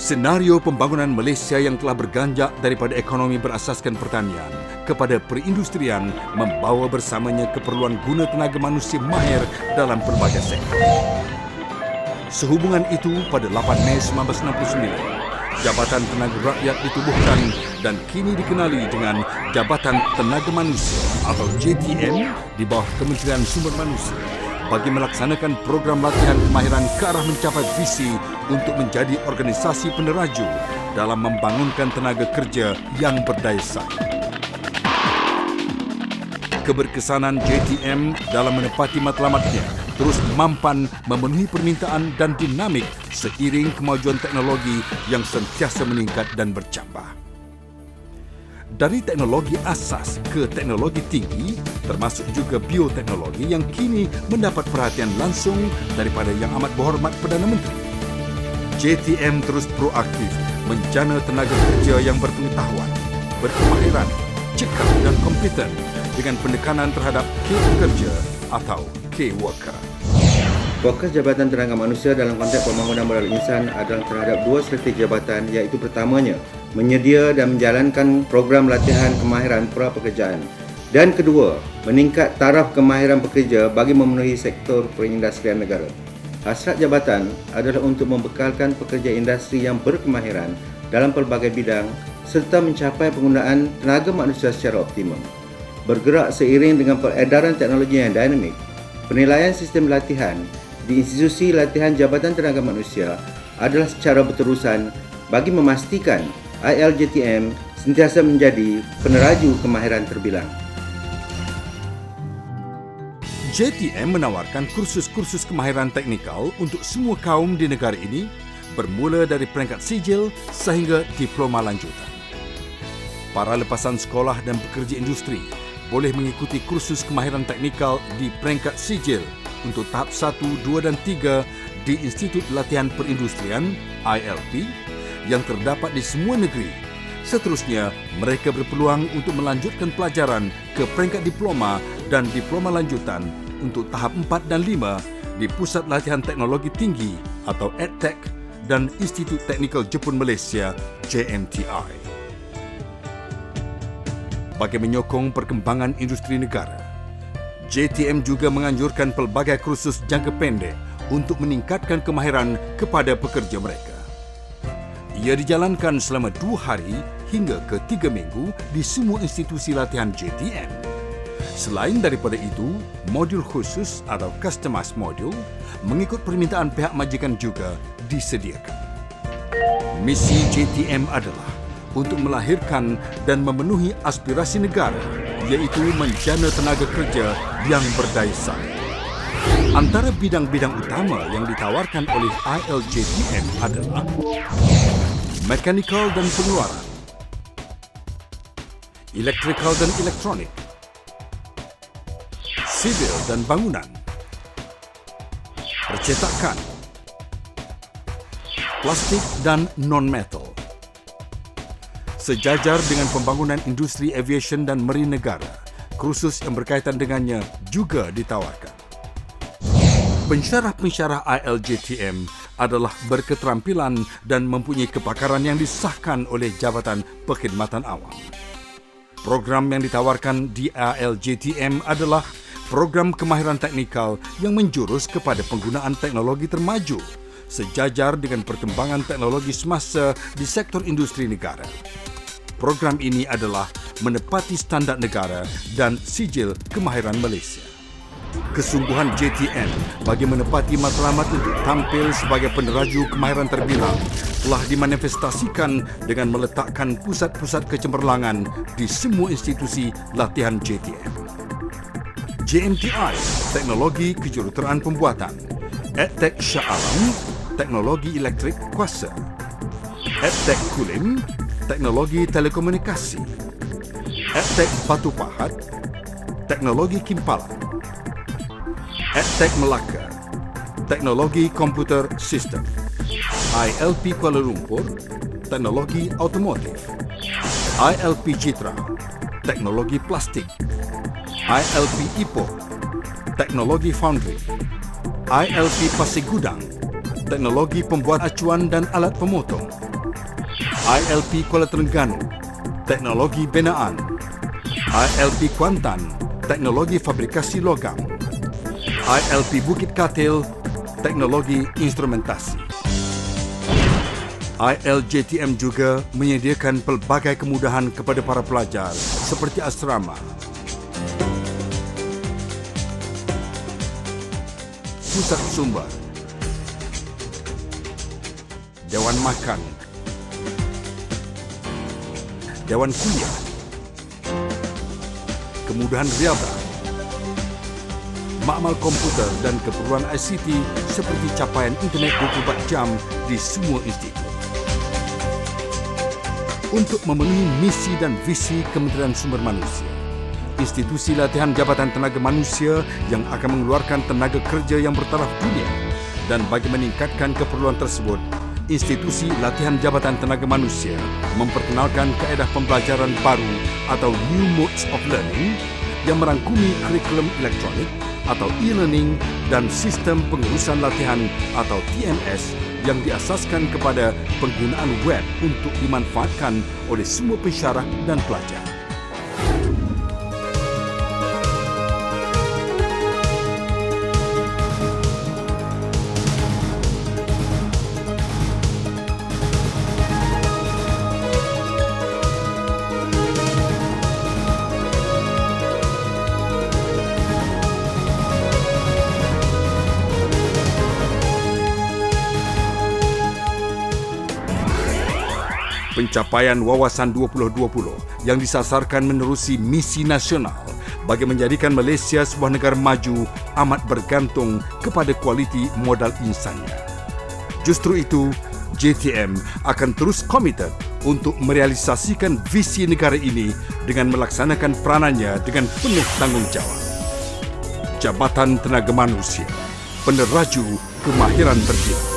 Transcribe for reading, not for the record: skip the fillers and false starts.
Senario pembangunan Malaysia yang telah berganjak daripada ekonomi berasaskan pertanian kepada perindustrian membawa bersamanya keperluan guna tenaga manusia mahir dalam pelbagai sektor. Sehubungan itu, pada 8 Mei 1969, Jabatan Tenaga Rakyat ditubuhkan dan kini dikenali dengan Jabatan Tenaga Manusia atau JTM di bawah Kementerian Sumber Manusia bagi melaksanakan program latihan kemahiran ke arah mencapai visi untuk menjadi organisasi peneraju dalam membangunkan tenaga kerja yang berdaya saing. Keberkesanan JTM dalam menepati matlamatnya terus mampan memenuhi permintaan dan dinamik seiring kemajuan teknologi yang sentiasa meningkat dan bercambah. Dari teknologi asas ke teknologi tinggi, termasuk juga bioteknologi yang kini mendapat perhatian langsung daripada Yang Amat Berhormat Perdana Menteri. JTM terus proaktif menjana tenaga kerja yang berpengetahuan, berkemahiran, cekap dan kompeten dengan penekanan terhadap K-pekerja atau K-worker. Fokus Jabatan Tenaga Manusia dalam konteks pembangunan modal insan adalah terhadap dua strategi jabatan, iaitu pertamanya, menyedia dan menjalankan program latihan kemahiran pra-pekerjaan, dan kedua, meningkat taraf kemahiran pekerja bagi memenuhi sektor perindustrian negara. Hasrat jabatan adalah untuk membekalkan pekerja industri yang berkemahiran dalam pelbagai bidang serta mencapai penggunaan tenaga manusia secara optimum. Bergerak seiring dengan peredaran teknologi yang dinamik, penilaian sistem latihan di institusi latihan Jabatan Tenaga Manusia adalah secara berterusan bagi memastikan ILJTM sentiasa menjadi peneraju kemahiran terbilang. JTM menawarkan kursus-kursus kemahiran teknikal untuk semua kaum di negara ini bermula dari peringkat sijil sehingga diploma lanjutan. Para lepasan sekolah dan pekerja industri boleh mengikuti kursus kemahiran teknikal di peringkat sijil untuk tahap 1, 2 dan 3 di Institut Latihan Perindustrian ILP yang terdapat di semua negeri. Seterusnya, mereka berpeluang untuk melanjutkan pelajaran ke peringkat diploma dan diploma lanjutan untuk tahap 4 dan 5 di Pusat Latihan Teknologi Tinggi atau EdTech dan Institut Teknikal Jepun Malaysia JMTI. Bagi menyokong perkembangan industri negara, JTM juga menganjurkan pelbagai kursus jangka pendek untuk meningkatkan kemahiran kepada pekerja mereka. Ia dijalankan selama 2 hari hingga ke 3 minggu di semua institusi latihan JTM. Selain daripada itu, modul khusus atau customized modul mengikut permintaan pihak majikan juga disediakan. Misi JTM adalah untuk melahirkan dan memenuhi aspirasi negara, iaitu menjana tenaga kerja yang berdaya saing. Antara bidang-bidang utama yang ditawarkan oleh ILJTM adalah mekanikal dan pengeluaran, elektrikal dan elektronik, sivil dan bangunan, percetakan, plastik dan non-metal. Sejajar dengan pembangunan industri aviation dan marine negara, kursus yang berkaitan dengannya juga ditawarkan. Pensyarah-pensyarah ILJTM adalah berketerampilan dan mempunyai kepakaran yang disahkan oleh Jabatan Perkhidmatan Awam. Program yang ditawarkan di ILJTM adalah program kemahiran teknikal yang menjurus kepada penggunaan teknologi termaju, sejajar dengan perkembangan teknologi semasa di sektor industri negara. Program ini adalah menepati standard negara dan sijil kemahiran Malaysia. Kesungguhan JTM bagi menepati matlamat untuk tampil sebagai peneraju kemahiran terbilang telah dimanifestasikan dengan meletakkan pusat-pusat kecemerlangan di semua institusi latihan JTM. JMTI, Teknologi Kejuruteraan Pembuatan, EdTech Shah Alam, Teknologi Elektrik Kuasa, EdTech Kulim, Teknologi Telekomunikasi, EdTech Batu Pahat, Teknologi Kimpalan, EdTech Melaka, Teknologi Komputer Sistem, ILP Kuala Lumpur, Teknologi Automotif, ILP Citra, Teknologi Plastik, ILP Ipoh, Teknologi Foundry, ILP Pasir Gudang, Teknologi Pembuat Acuan dan Alat Pemotong, ILP Kuala Terengganu, teknologi binaan. ILP Kuantan, teknologi fabrikasi logam. ILP Bukit Katil, teknologi instrumentasi. ILJTM juga menyediakan pelbagai kemudahan kepada para pelajar seperti asrama, pusat sumber, dewan makan, dewan kuliah, kemudahan riaba, makmal komputer dan keperluan ICT seperti capaian internet 24 jam di semua institut. Untuk memenuhi misi dan visi Kementerian Sumber Manusia, institusi latihan Jabatan Tenaga Manusia yang akan mengeluarkan tenaga kerja yang bertaraf dunia, dan bagi meningkatkan keperluan tersebut, institusi latihan Jabatan Tenaga Manusia memperkenalkan kaedah pembelajaran baru atau New Modes of Learning yang merangkumi kurikulum elektronik atau e-learning dan sistem pengurusan latihan atau TMS yang diasaskan kepada penggunaan web untuk dimanfaatkan oleh semua pensyarah dan pelajar. Pencapaian Wawasan 2020 yang disasarkan menerusi misi nasional bagi menjadikan Malaysia sebuah negara maju amat bergantung kepada kualiti modal insannya. Justru itu, JTM akan terus komited untuk merealisasikan visi negara ini dengan melaksanakan peranannya dengan penuh tanggungjawab. Jabatan Tenaga Manusia, peneraju kemahiran berdiri.